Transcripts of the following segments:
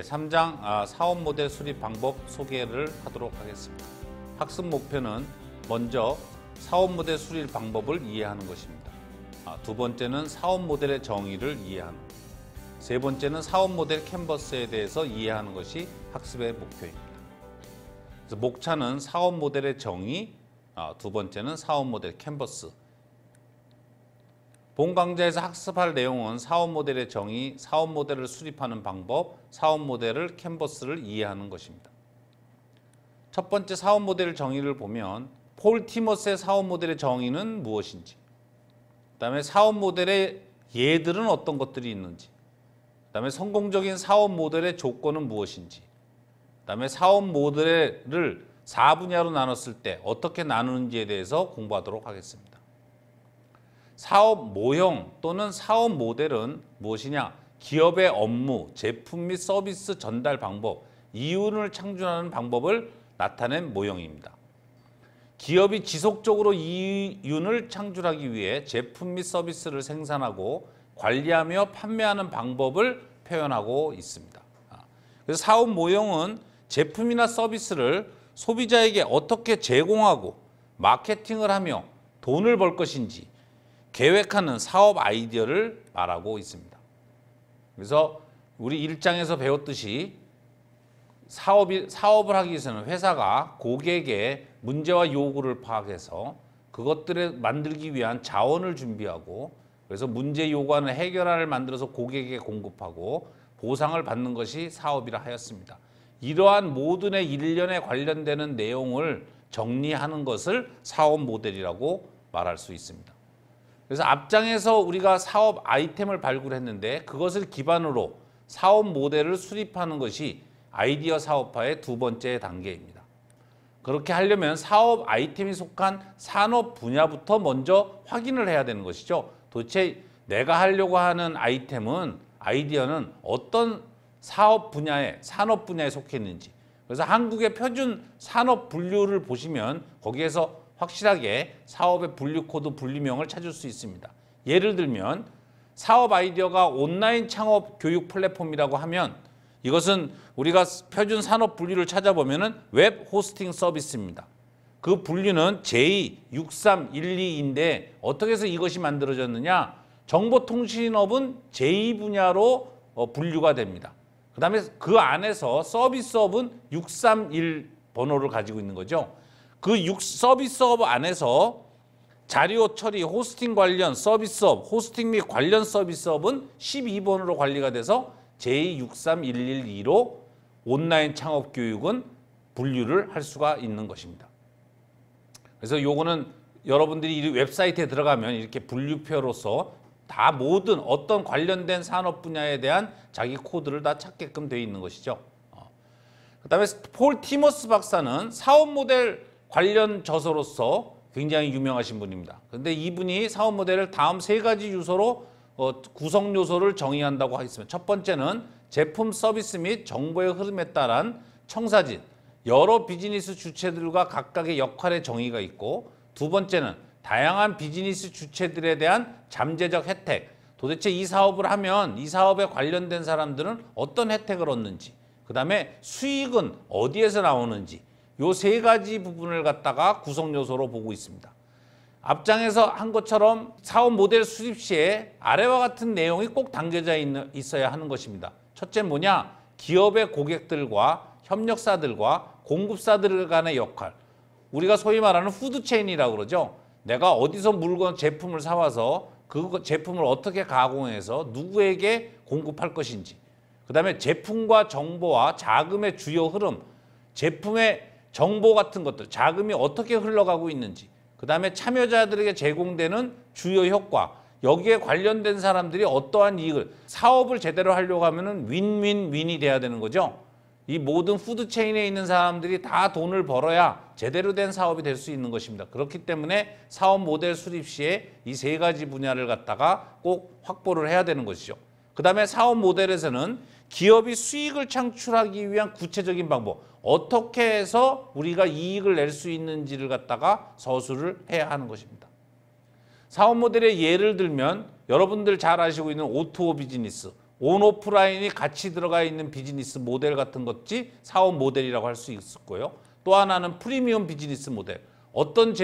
3장 사업 모델 수립 방법 소개를 하도록 하겠습니다. 학습 목표는 먼저 사업 모델 수립 방법을 이해하는 것입니다. 두 번째는 사업 모델의 정의를 이해하는 것. 세 번째는 사업 모델 캔버스에 대해서 이해하는 것이 학습의 목표입니다. 그래서 목차는 사업 모델의 정의, 두 번째는 사업 모델 캔버스. 본 강좌에서 학습할 내용은 사업 모델의 정의, 사업 모델을 수립하는 방법, 사업 모델을 캔버스를 이해하는 것입니다. 첫 번째 사업 모델 정의를 보면 폴 티머스의 사업 모델의 정의는 무엇인지, 그다음에 사업 모델의 예들은 어떤 것들이 있는지, 그다음에 성공적인 사업 모델의 조건은 무엇인지, 그다음에 사업 모델을 4분야로 나눴을 때 어떻게 나누는지에 대해서 공부하도록 하겠습니다. 사업 모형 또는 사업 모델은 무엇이냐? 기업의 업무, 제품 및 서비스 전달 방법, 이윤을 창출하는 방법을 나타낸 모형입니다. 기업이 지속적으로 이윤을 창출하기 위해 제품 및 서비스를 생산하고 관리하며 판매하는 방법을 표현하고 있습니다. 그래서 사업 모형은 제품이나 서비스를 소비자에게 어떻게 제공하고 마케팅을 하며 돈을 벌 것인지 계획하는 사업 아이디어를 말하고 있습니다. 그래서 우리 1장에서 배웠듯이 사업을 하기 위해서는 회사가 고객의 문제와 요구를 파악해서 그것들을 만들기 위한 자원을 준비하고, 그래서 문제 요구하는 해결안을 만들어서 고객에게 공급하고 보상을 받는 것이 사업이라 하였습니다. 이러한 모든의 일련에 관련되는 내용을 정리하는 것을 사업 모델이라고 말할 수 있습니다. 그래서 앞장에서 우리가 사업 아이템을 발굴했는데 그것을 기반으로 사업 모델을 수립하는 것이 아이디어 사업화의 두 번째 단계입니다. 그렇게 하려면 사업 아이템이 속한 산업 분야부터 먼저 확인을 해야 되는 것이죠. 도대체 내가 하려고 하는 아이디어는 어떤 사업 분야에, 산업 분야에 속해 있는지. 그래서 한국의 표준 산업 분류를 보시면 거기에서 확실하게 사업의 분류 코드, 분류명을 찾을 수 있습니다. 예를 들면 사업 아이디어가 온라인 창업 교육 플랫폼이라고 하면 이것은 우리가 표준 산업 분류를 찾아보면 웹 호스팅 서비스입니다. 그 분류는 J63122인데 어떻게 해서 이것이 만들어졌느냐? 정보통신업은 J 분야로 분류가 됩니다. 그 다음에 그 안에서 서비스업은 631 번호를 가지고 있는 거죠. 그 서비스업 안에서 자료 처리, 호스팅 관련 서비스업, 호스팅 및 관련 서비스업은 12번으로 관리가 돼서 J63112로 온라인 창업 교육은 분류를 할 수가 있는 것입니다. 그래서 요거는 여러분들이 이 웹사이트에 들어가면 이렇게 분류표로서 다 모든 어떤 관련된 산업 분야에 대한 자기 코드를 다 찾게끔 되어 있는 것이죠. 그다음에 폴 티머스 박사는 사업 모델 관련 저서로서 굉장히 유명하신 분입니다. 그런데 이분이 사업 모델을 다음 세 가지 요소로 구성 요소를 정의한다고 하겠습니다. 첫 번째는 제품, 서비스 및 정보의 흐름에 따른 청사진, 여러 비즈니스 주체들과 각각의 역할의 정의가 있고, 두 번째는 다양한 비즈니스 주체들에 대한 잠재적 혜택, 도대체 이 사업을 하면 이 사업에 관련된 사람들은 어떤 혜택을 얻는지, 그 다음에 수익은 어디에서 나오는지, 요 세 가지 부분을 갖다가 구성 요소로 보고 있습니다. 앞장에서 한 것처럼 사업 모델 수립 시에 아래와 같은 내용이 꼭 담겨져 있어야 하는 것입니다. 첫째 뭐냐? 기업의 고객들과 협력사들과 공급사들 간의 역할. 우리가 소위 말하는 푸드체인이라고 그러죠. 내가 어디서 물건, 제품을 사와서 그 제품을 어떻게 가공해서 누구에게 공급할 것인지. 그 다음에 제품과 정보와 자금의 주요 흐름, 제품의 정보 같은 것들, 자금이 어떻게 흘러가고 있는지, 그 다음에 참여자들에게 제공되는 주요 효과, 여기에 관련된 사람들이 어떠한 이익을, 사업을 제대로 하려고 하면 윈윈윈이 돼야 되는 거죠. 이 모든 푸드체인에 있는 사람들이 다 돈을 벌어야 제대로 된 사업이 될 수 있는 것입니다. 그렇기 때문에 사업 모델 수립 시에 이 세 가지 분야를 갖다가 꼭 확보를 해야 되는 것이죠. 그 다음에 사업 모델에서는 기업이 수익을 창출하기 위한 구체적인 방법, 어떻게 해서 우리가 이익을 낼 수 있는지를 갖다가 서술을 해야 하는 것입니다. 사업 모델의 예를 들면 여러분들 잘 아시고 있는 O2O 비즈니스, 온오프라인이 같이 들어가 있는 비즈니스 모델 같은 것이 사업 모델이라고 할 수 있었고요. 또 하나는 프리미엄 비즈니스 모델. 어떤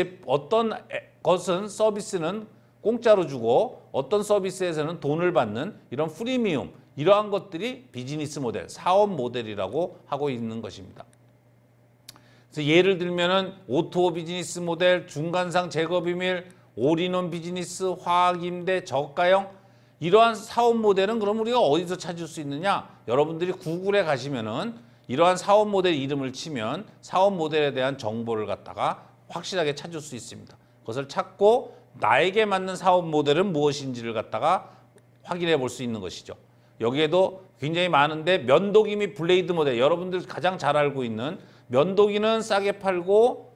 것은 서비스는 공짜로 주고 어떤 서비스에서는 돈을 받는 이런 프리미엄, 이러한 것들이 비즈니스 모델, 사업 모델이라고 하고 있는 것입니다. 그래서 예를 들면은 오토 비즈니스 모델, 중간상 제거 비밀, 올인원 비즈니스, 화학 임대, 저가형, 이러한 사업 모델은 그럼 우리가 어디서 찾을 수 있느냐? 여러분들이 구글에 가시면은 이러한 사업 모델 이름을 치면 사업 모델에 대한 정보를 갖다가 확실하게 찾을 수 있습니다. 그것을 찾고 나에게 맞는 사업 모델은 무엇인지를 갖다가 확인해 볼 수 있는 것이죠. 여기에도 굉장히 많은데 면도기 및 블레이드 모델, 여러분들 가장 잘 알고 있는 면도기는 싸게 팔고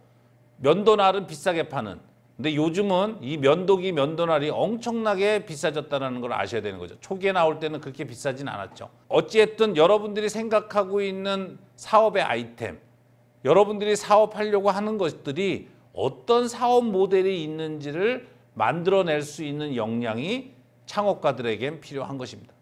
면도날은 비싸게 파는, 근데 요즘은 이 면도기, 면도날이 엄청나게 비싸졌다는 걸 아셔야 되는 거죠. 초기에 나올 때는 그렇게 비싸진 않았죠. 어찌됐든 여러분들이 생각하고 있는 사업의 아이템, 여러분들이 사업하려고 하는 것들이 어떤 사업 모델이 있는지를 만들어낼 수 있는 역량이 창업가들에겐 필요한 것입니다.